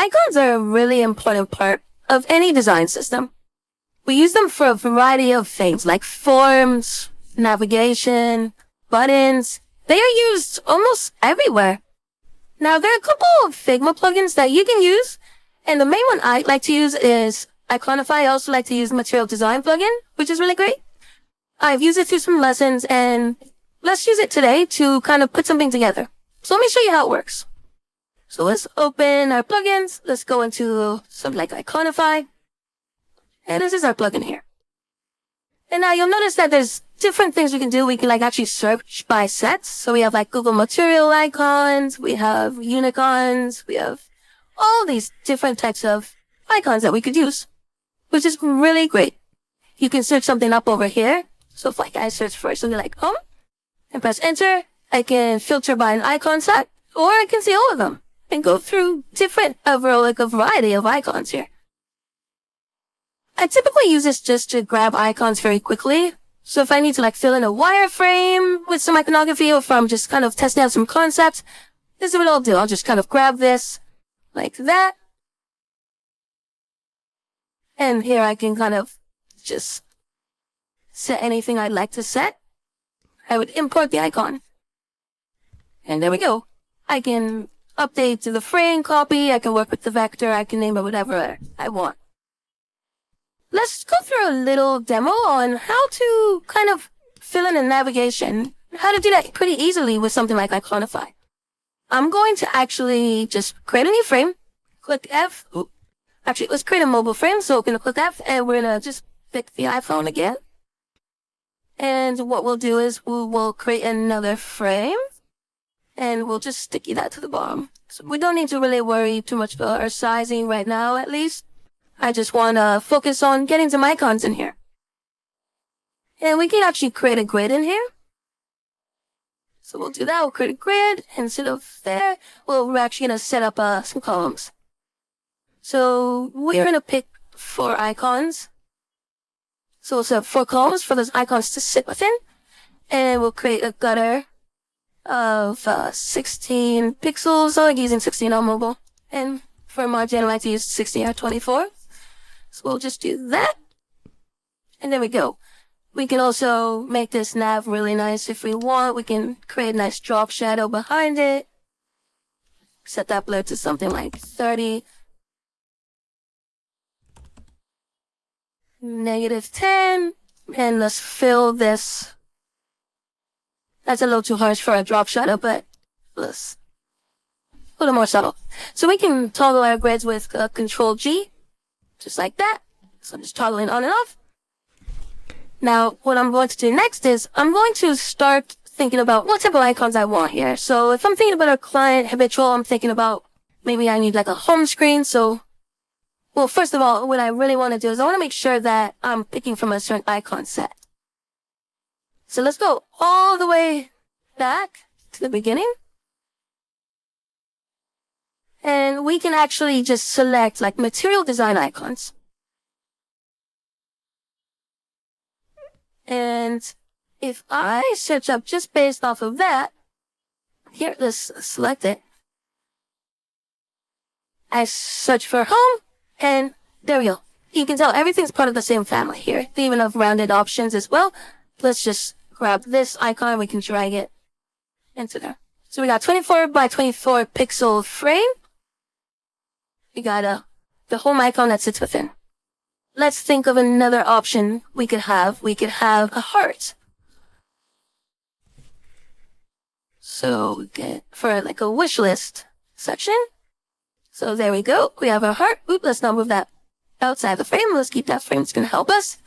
icons are a really important part of any design system. We use them for a variety of things like forms, navigation, buttons. They are used almost everywhere. Now, there are a couple of Figma plugins that you can use, and the main one I like to use is Iconify. I also like to use the Material Design plugin, which is really great. I've used it through some lessons, and let's use it today to kind of put something together. So let me show you how it works. So let's open our plugins. Let's go into something like Iconify. And this is our plugin here. And now you'll notice that there's different things we can do. We can actually search by sets. So we have Google Material icons. We have unicons. We have all these different types of icons that we could use, which is really great. You can search something up over here. So if I search for something like home and press enter, I can filter by an icon set, or I can see all of them and go through different, a variety of icons here. I typically use this just to grab icons very quickly. So if I need to fill in a wireframe with some iconography, or if I'm just kind of testing out some concepts, this is what I'll do. I'll just kind of grab this like that. And here I can kind of just set anything I'd like to set. I would import the icon. And there we go. I can update to the frame copy. I can work with the vector. I can name it whatever I want. Let's go through a little demo on how to kind of fill in a navigation. How to do that pretty easily with something like Iconify. I'm going to actually just create a new frame. Click F. Ooh. Actually, let's create a mobile frame. So we're going to click F, and we're going to just pick the iPhone again. And what we'll do is we'll create another frame, and we'll just sticky that to the bottom. So we don't need to really worry too much about our sizing right now, at least. I just want to focus on getting some icons in here. And we can actually create a grid in here. So we'll do that. We'll create a grid. Instead of there, we're actually going to set up some columns. So we're going to pick 4 icons. So we'll set up 4 columns for those icons to sit within. And we'll create a gutter of 16 pixels. I like using 16 on mobile. And for margin, I like to use 16 or 24. So we'll just do that. And there we go. We can also make this nav really nice if we want. We can create a nice drop shadow behind it. Set that blur to something like 30. -10. And let's fill this. That's a little too harsh for a drop shadow, but let's a little more subtle. So we can toggle our grids with Control G. Just like that. So I'm just toggling on and off. Now, what I'm going to do next is I'm going to start thinking about what type of icons I want here. So if I'm thinking about a client habitual, I'm thinking about maybe I need a home screen. So, well, first of all, what I really want to do is I want to make sure that I'm picking from a certain icon set. So let's go all the way back to the beginning. And we can actually just select material design icons. And if I search up just based off of that, here, let's select it. I search for home, and there we go. You can tell everything's part of the same family here. They even have rounded options as well. Let's just grab this icon. We can drag it into there. So we got 24 by 24 pixel frame. We got the home icon that sits within. Let's think of another option we could have. We could have a heart. So for a wish list section. So there we go. We have our heart. Oop, let's not move that outside the frame. Let's keep that frame. It's going to help us.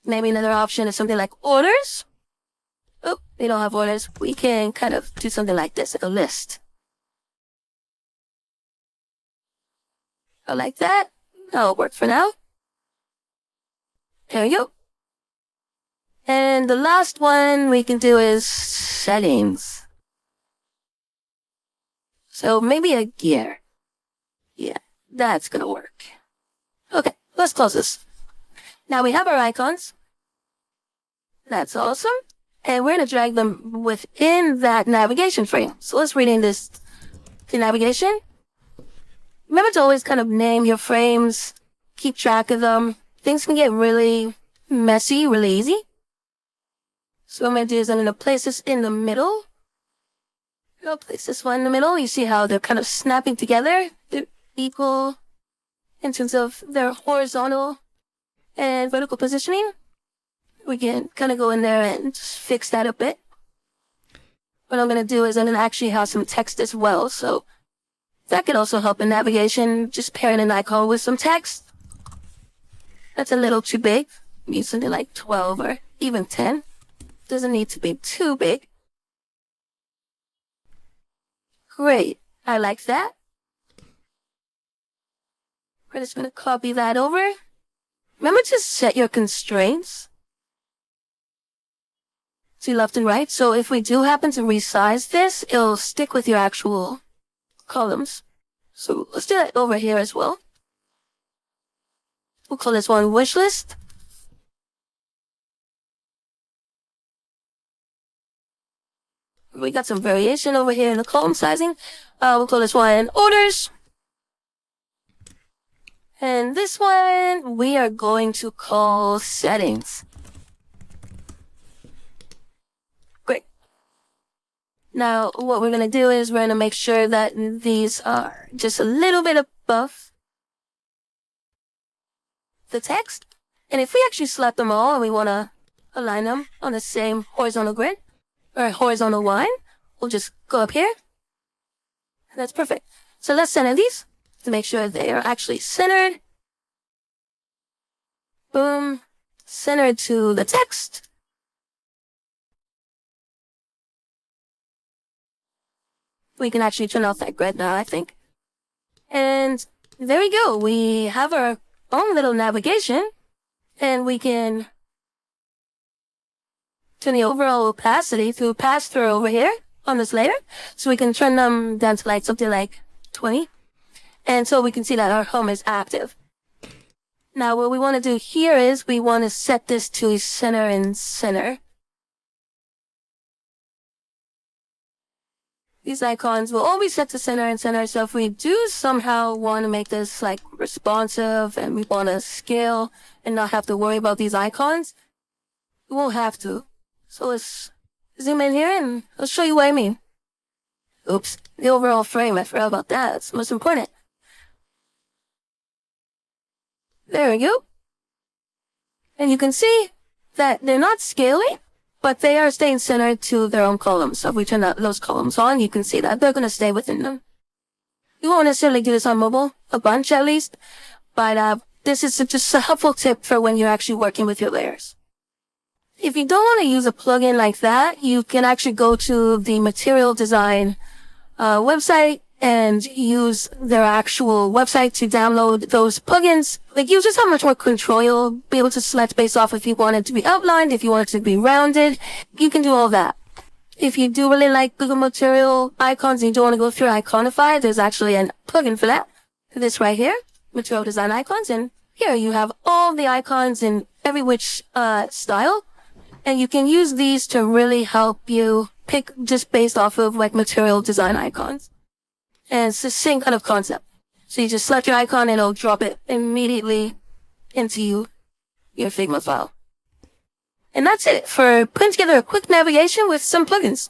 Maybe another option is something like orders. Oh, we don't have orders. We can kind of do something like this, like a list. Like that. That'll work for now. There we go. And the last one we can do is settings. So maybe a gear. Yeah, that's gonna work. Okay, let's close this. Now we have our icons. That's awesome. And we're gonna drag them within that navigation frame. So let's rename this the navigation, remember to always kind of name your frames, keep track of them. Things can get really messy, really easy. So what I'm going to do is I'm going to place this in the middle. I'll place this one in the middle. You see how they're kind of snapping together. They're equal in terms of their horizontal and vertical positioning. We can kind of go in there and just fix that a bit. What I'm going to do is I'm going to actually have some text as well. So that could also help in navigation, just pairing an icon with some text. That's a little too big. Maybe something like 12 or even 10. Doesn't need to be too big. Great. I like that. We're just going to copy that over. Remember to set your constraints. See left and right. So if we do happen to resize this, it'll stick with your actual columns. So let's do that over here as well. We'll call this one wish list. We got some variation over here in the column sizing. We'll call this one orders. And this one we are going to call settings. Great. Now what we're going to do is we're going to make sure that these are just a little bit above the text. And if we actually select them all and we want to align them on the same horizontal grid or horizontal line, we'll just go up here. That's perfect. So let's center these to make sure they are actually centered. Boom. Centered to the text. We can actually turn off that grid now, I think. And there we go. We have our own little navigation, and we can turn the overall opacity to pass through over here on this layer. So we can turn them down to like something like 20. And so we can see that our home is active. Now what we want to do here is we want to set this to center and center. These icons will always set to center and center. So if we do somehow want to make this like responsive and we want to scale and not have to worry about these icons, we won't have to. So let's zoom in here and I'll show you what I mean. Oops, the overall frame, I forgot about that. That's most important. There we go. And you can see that they're not scaling, but they are staying centered to their own columns. So if we turn those columns on, you can see that they're going to stay within them. You won't necessarily do this on mobile, a bunch at least, but this is just a helpful tip for when you're actually working with your layers. If you don't want to use a plugin like that, you can actually go to the Material Design website and use their actual website to download those plugins. Like, you just have much more control. You'll be able to select based off if you want it to be outlined, if you want it to be rounded. You can do all that. If you do really like Google Material icons and you don't want to go through Iconify, there's actually a plugin for that. This right here, Material Design Icons. And here you have all the icons in every which style. And you can use these to really help you pick just based off of like material design icons. And it's the same kind of concept. So you just select your icon and it'll drop it immediately into your Figma file. And that's it for putting together a quick navigation with some plugins.